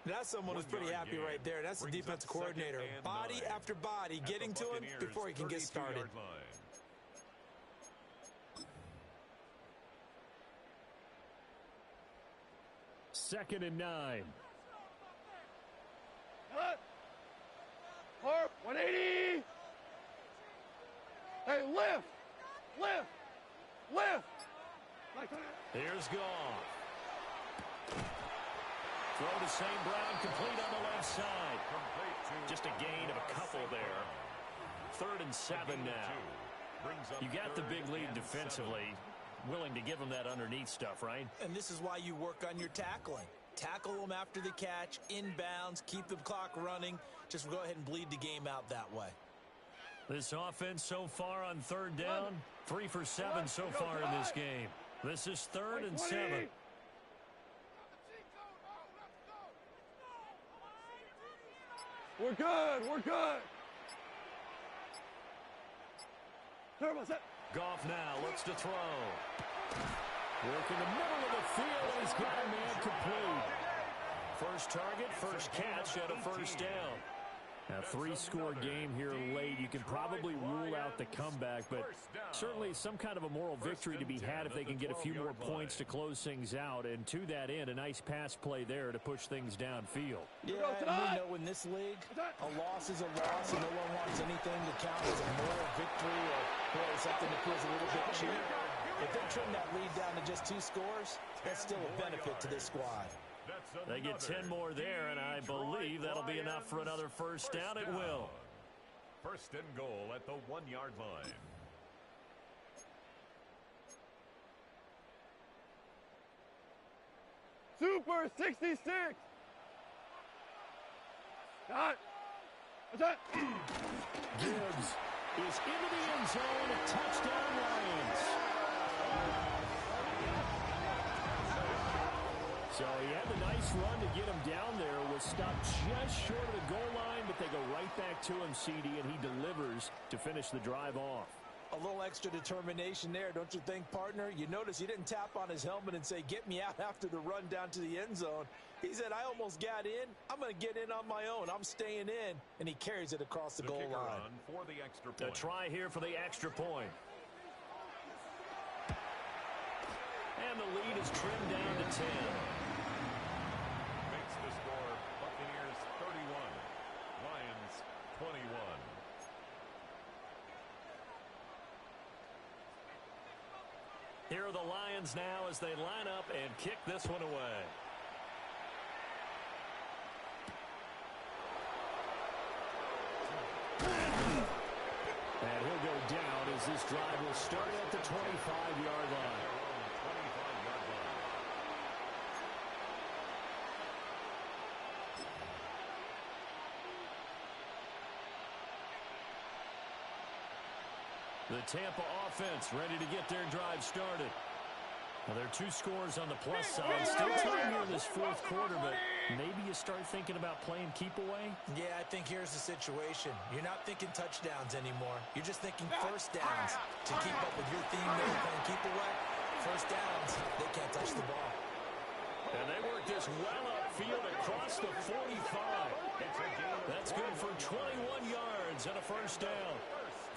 That's someone who's pretty happy right there. That's the defensive coordinator. Body after body, getting to him before he can get started. Second and 9. 180. Hey, lift. Lift. Lift. Here's Goff. Throw to St. Brown, complete on the left side. Just a gain of a couple there. Third and 7 now. You got the big lead defensively. Willing to give them that underneath stuff, right? And this is why you work on your tackling. Tackle them after the catch, inbounds, keep the clock running. Just go ahead and bleed the game out that way. This offense so far on third down, 3 for 7 so far in this game. This is third and 7. We're good. We're good. Goff now looks to throw. Work in the middle of the field, and he's got a man complete. First target, first catch, and a first down. A three-score game here late. You can probably rule out the comeback, but certainly some kind of a moral victory to be had if they can get a few more points to close things out. And to that end, a nice pass play there to push things downfield. Yeah, and we know in this league, a loss is a loss, and no one wants anything to count as a moral victory or something that feels a little bit cheap. If they trim that lead down to just 2 scores, that's still a benefit to this squad. They get 10 more there, and I believe that'll be enough for another first down. It will. First and goal at the 1-yard line. Super 66. Got it. What's that? Gibbs is into the end zone. A touchdown, Lions. So he had the nice run to get him down there. Was stopped just short of the goal line, but they go right back to him, CD, and he delivers to finish the drive off. A little extra determination there, don't you think, partner? You notice he didn't tap on his helmet and say, get me out after the run down to the end zone. He said, I almost got in. I'm going to get in on my own. I'm staying in. And he carries it across the goal line. For the extra point. A try here for the extra point. And the lead is trimmed down to 10. Makes the score Buccaneers 31, Lions 21. Here are the Lions now as they line up and kick this one away. And he'll go down as this drive will start at the 25-yard line. The Tampa offense ready to get their drive started. Well, there are 2 scores on the plus side. Still time here in this fourth quarter, but maybe you start thinking about playing keep away? Yeah, I think here's the situation. You're not thinking touchdowns anymore. You're just thinking first downs. To keep up with your theme there, playing keep away, first downs, they can't touch the ball. And they work this well upfield across the 45. That's good for 21 yards and a first down.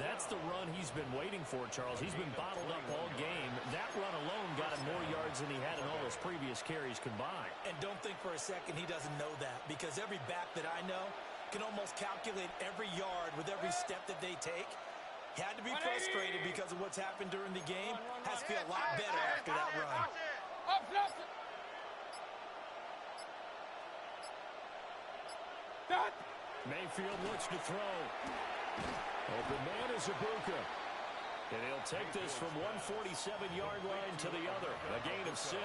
That's the run he's been waiting for, Charles. He's been bottled up all game. That run alone got him more yards than he had in all his previous carries combined. And don't think for a second he doesn't know that, because every back that I know can almost calculate every yard with every step that they take. Had to be frustrated because of what's happened during the game. Has to feel a lot better after that run. Mayfield looks to throw. Open man is Ibuka. And he'll take this from 147-yard line to the other. A gain of 6.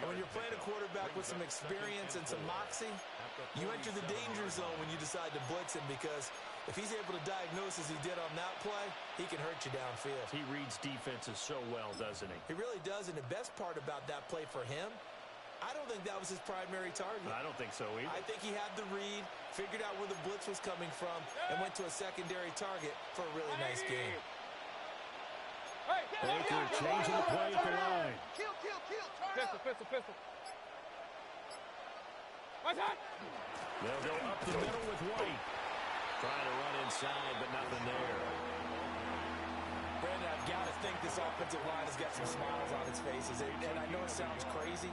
When you're playing a quarterback with some experience and some moxie, you enter the danger zone when you decide to blitz him, because if he's able to diagnose as he did on that play, he can hurt you downfield. He reads defenses so well, doesn't he? He really does, and the best part about that play for him, I don't think that was his primary target. I don't think so either. I think he had the read, figured out where the blitz was coming from, and went to a secondary target for a really nice game. Baker changing the play at the line. Pistol. What's that? They'll go up the middle with White. Trying to run inside, but nothing there. Brandon, I've got to think this offensive line has got some smiles on its faces. And I know it sounds crazy,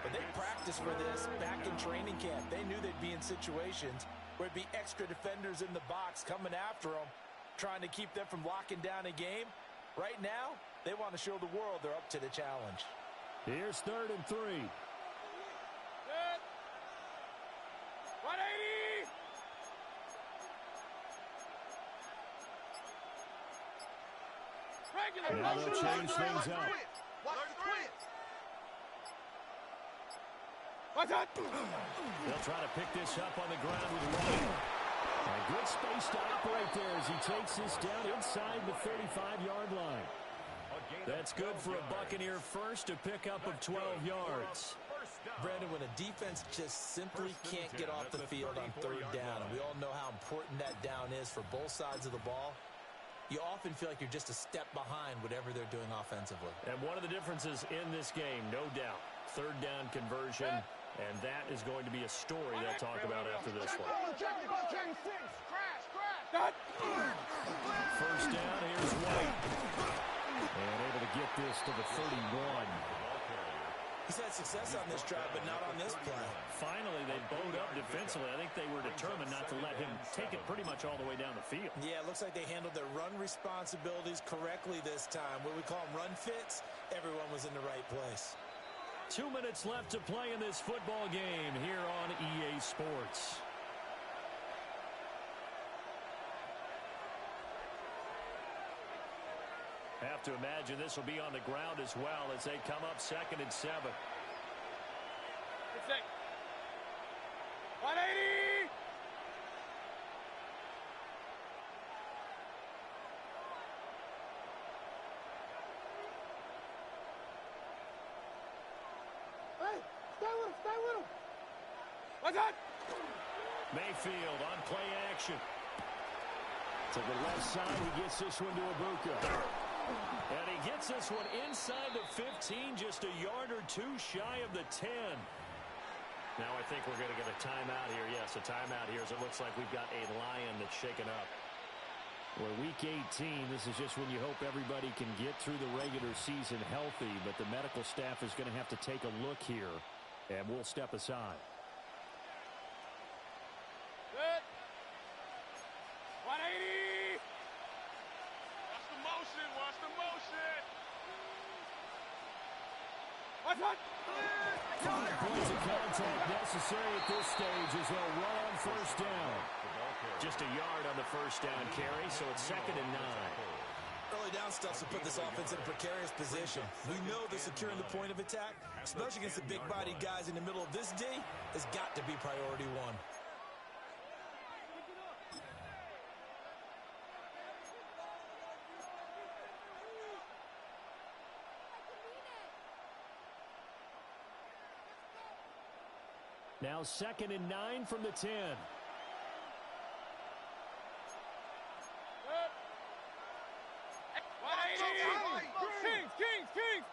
but they practiced for this back in training camp. They knew they'd be in situations where it'd be extra defenders in the box coming after them, trying to keep them from locking down a game. Right now, they want to show the world they're up to the challenge. Here's 3rd and 3. Good. 180. Regular. Now they'll change things up. What's that? They'll try to pick this up on the ground with White. A good space to operate there as he takes this down inside the 35-yard line. That's good for a Buccaneer first, to pick up of 12 yards. Brandon, when a defense just simply can't get off the field on 3rd down, and we all know how important that down is for both sides of the ball, you often feel like you're just a step behind whatever they're doing offensively. And one of the differences in this game, no doubt, third down conversion, and that is going to be a story they'll talk about after this one. First down, here's White. And able to get this to the 31. He's had success on this drive, but not on this play. Finally, they bowed up defensively. I think they were determined not to let him take it pretty much all the way down the field. Yeah, it looks like they handled their run responsibilities correctly this time. What we call them run fits, everyone was in the right place. 2 minutes left to play in this football game here on EA Sports. Have to imagine this will be on the ground as well as they come up 2nd and 7. 180! Hey, stay with him, stay with him. What's that? Mayfield on play action. To the left side, he gets this one to Ibuka. And he gets this one inside the 15, just a yard or two shy of the 10. Now I think we're going to get a timeout here. Yes, a timeout here as it looks like we've got a Lion that's shaken up. Well, week 18, this is just when you hope everybody can get through the regular season healthy, but the medical staff is going to have to take a look here, and we'll step aside. Good. 180! Watch the motion, watch the motion. What's that? 5 points of contact necessary at this stage as they'll run on first down. Just a yard on the first down carry, so it's 2nd and 9. Early down stuff to put this offense in a precarious position. We know that securing the point of attack, especially against the big-bodied guys in the middle of this D, has got to be priority one. Now 2nd and 9 from the 10. Kings!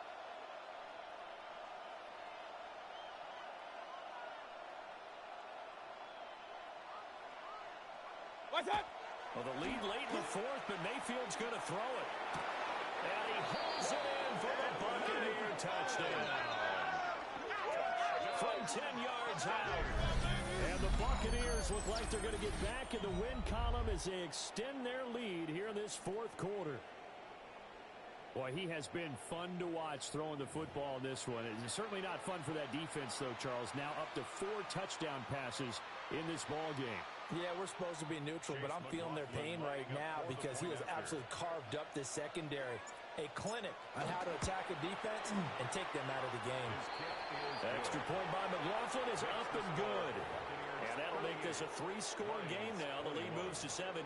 What's that? Well, the lead late in the 4th, but Mayfield's going to throw it. And he hauls it in for the Buccaneer touchdown. From 10 yards out. And the Buccaneers look like they're going to get back in the win column as they extend their lead here in this 4th quarter. Boy, he has been fun to watch throwing the football in this one. It's certainly not fun for that defense, though, Charles. Now up to 4 touchdown passes in this ball game. Yeah, we're supposed to be neutral, but I'm feeling their pain right now because he has absolutely carved up this secondary. A clinic on how to attack a defense and take them out of the game. Extra point by McLaughlin is up and good. And that'll make this a 3-score game now. The lead moves to 17.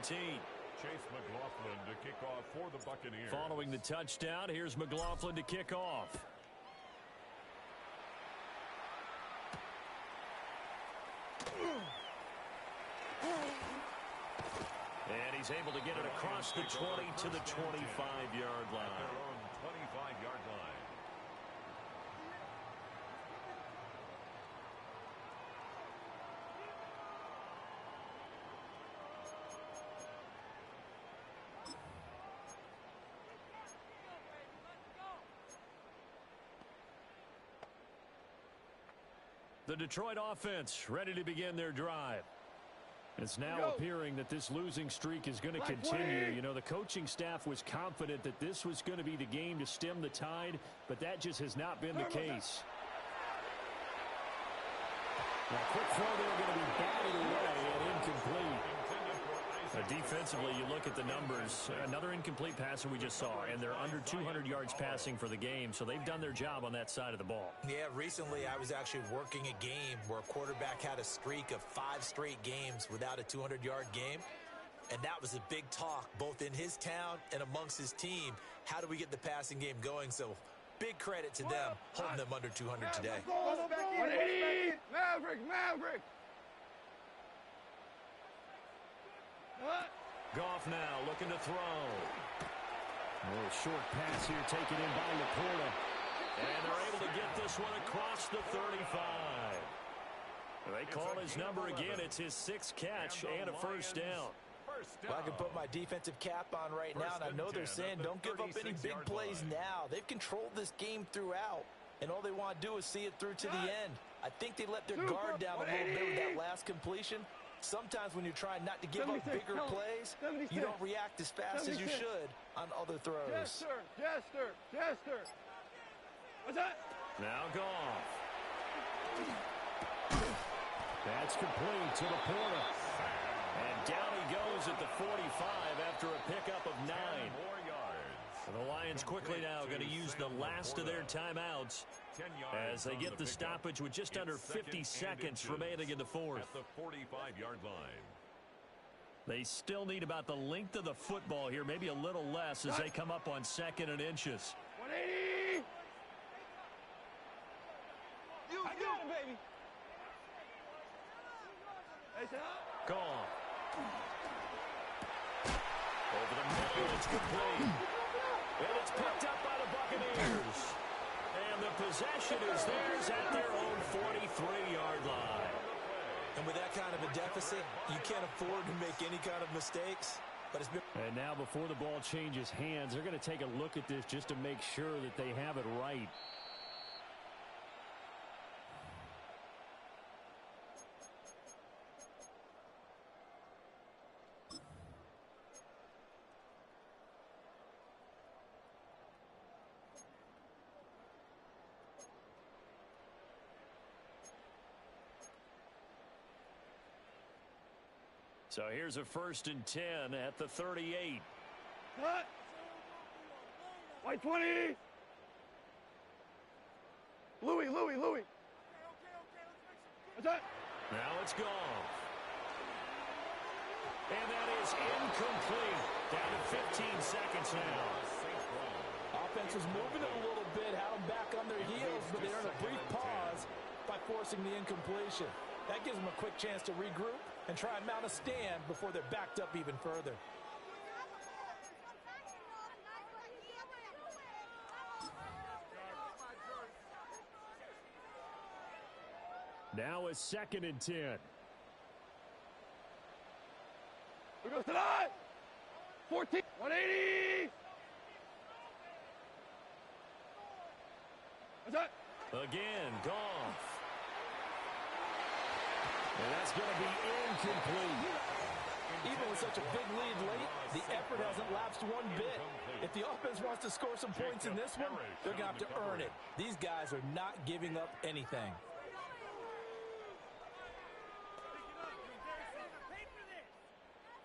Chase McLaughlin to kick off for the Buccaneers. Following the touchdown, here's McLaughlin to kick off. And he's able to get it across the 20 to the 25-yard line. Their own 25-yard line. The Detroit offense ready to begin their drive. It's now appearing that this losing streak is going to continue. You know, the coaching staff was confident that this was going to be the game to stem the tide, but that just has not been the case. Now, quick throw there going to be batted away and incomplete. Defensively, you look at the numbers. Another incomplete pass that we just saw, and they're under 200 yards passing for the game, so they've done their job on that side of the ball. Yeah, recently I was actually working a game where a quarterback had a streak of 5 straight games without a 200-yard game, and that was a big talk both in his town and amongst his team. How do we get the passing game going? So big credit to them holding them under 200 today. 180! Maverick! Goff now looking to throw. A little short pass here taken in by Laporta. And they're able to get this one across the 35. They call his number again. It's his 6th catch and a first down. Well, I can put my defensive cap on right now, and I know they're saying don't give up any big plays now. They've controlled this game throughout, and all they want to do is see it through to the end. I think they let their guard down a little bit with that last completion. Sometimes when you're trying not to give up bigger plays, you don't react as fast as you should on other throws. Jester. What's that? Now Goff. That's complete to Laporta. And down he goes at the 45 after a pickup of 9. And the Lions quickly now going to use the last of their timeouts as they get the stoppage with just under 50 seconds remaining in the fourth. At the 45-yard line. They still need about the length of the football here, maybe a little less as they come up on 2nd and inches. 180. I got it, baby. Gone. Over the middle, it's complete. And it's picked up by the Buccaneers. And the possession is theirs at their own 43-yard line. And with that kind of a deficit, you can't afford to make any kind of mistakes. But it's been. And now before the ball changes hands, they're going to take a look at this just to make sure that they have it right. So here's a 1st and 10 at the 38. Cut. White 20. Louis. What's that? Now it's Goff. And that is incomplete. Down to 15 seconds now. Offense was moving it a little bit, had them back on their heels, but they earned a brief pause by forcing the incompletion. That gives them a quick chance to regroup and try and mount a stand before they're backed up even further. Now a 2nd and 10. Who goes tonight? 14. 180. What's that? Again, Goff. And that's going to be incomplete. Even with such a big lead late, the effort hasn't lapsed one bit. If the offense wants to score some points in this one, they're going to have to earn it. These guys are not giving up anything.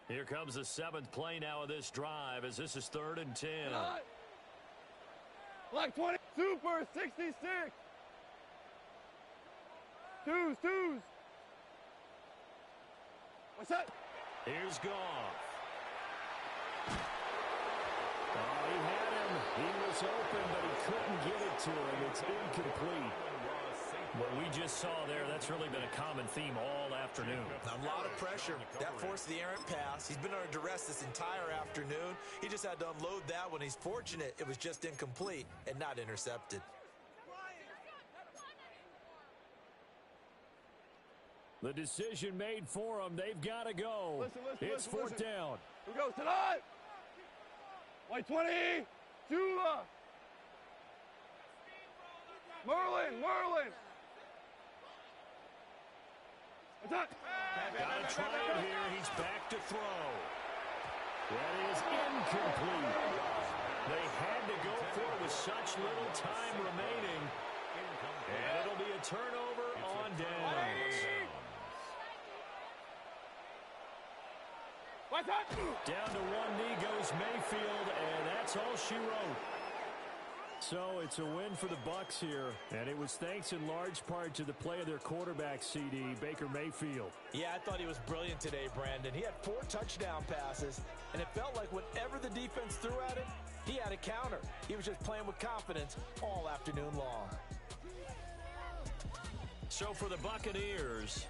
Here comes the 7th play now of this drive as this is 3rd and 10. Black 20. Super 66. Twos. What's that? Here's Goff. Oh, he had him. He was open, but he couldn't get it to him. It's incomplete. What we just saw there, that's really been a common theme all afternoon. A lot of pressure. That forced the errant pass. He's been under duress this entire afternoon. He just had to unload that one. He's fortunate it was just incomplete and not intercepted. The decision made for them. They've got to go. It's 4th down. Who goes tonight? White 20. Tula. Merlin. What's that? Got to try it here. He's back to throw. That is incomplete. They had to go for it with such little time remaining. And it'll be a turnover on downs. What's that? Down to one knee goes Mayfield, and that's all she wrote. So it's a win for the Bucs here, and it was thanks in large part to the play of their quarterback, CD, Baker Mayfield. Yeah, I thought he was brilliant today, Brandon. He had 4 touchdown passes, and it felt like whatever the defense threw at him, he had a counter. He was just playing with confidence all afternoon long. So for the Buccaneers,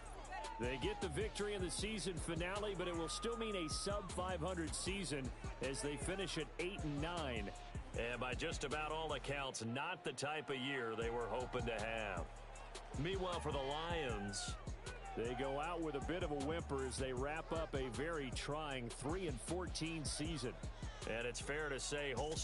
They get the victory in the season finale, but it will still mean a sub-500 season as they finish at 8-9. And by just about all accounts, not the type of year they were hoping to have. Meanwhile, for the Lions, they go out with a bit of a whimper as they wrap up a very trying 3-14 season. And it's fair to say wholesale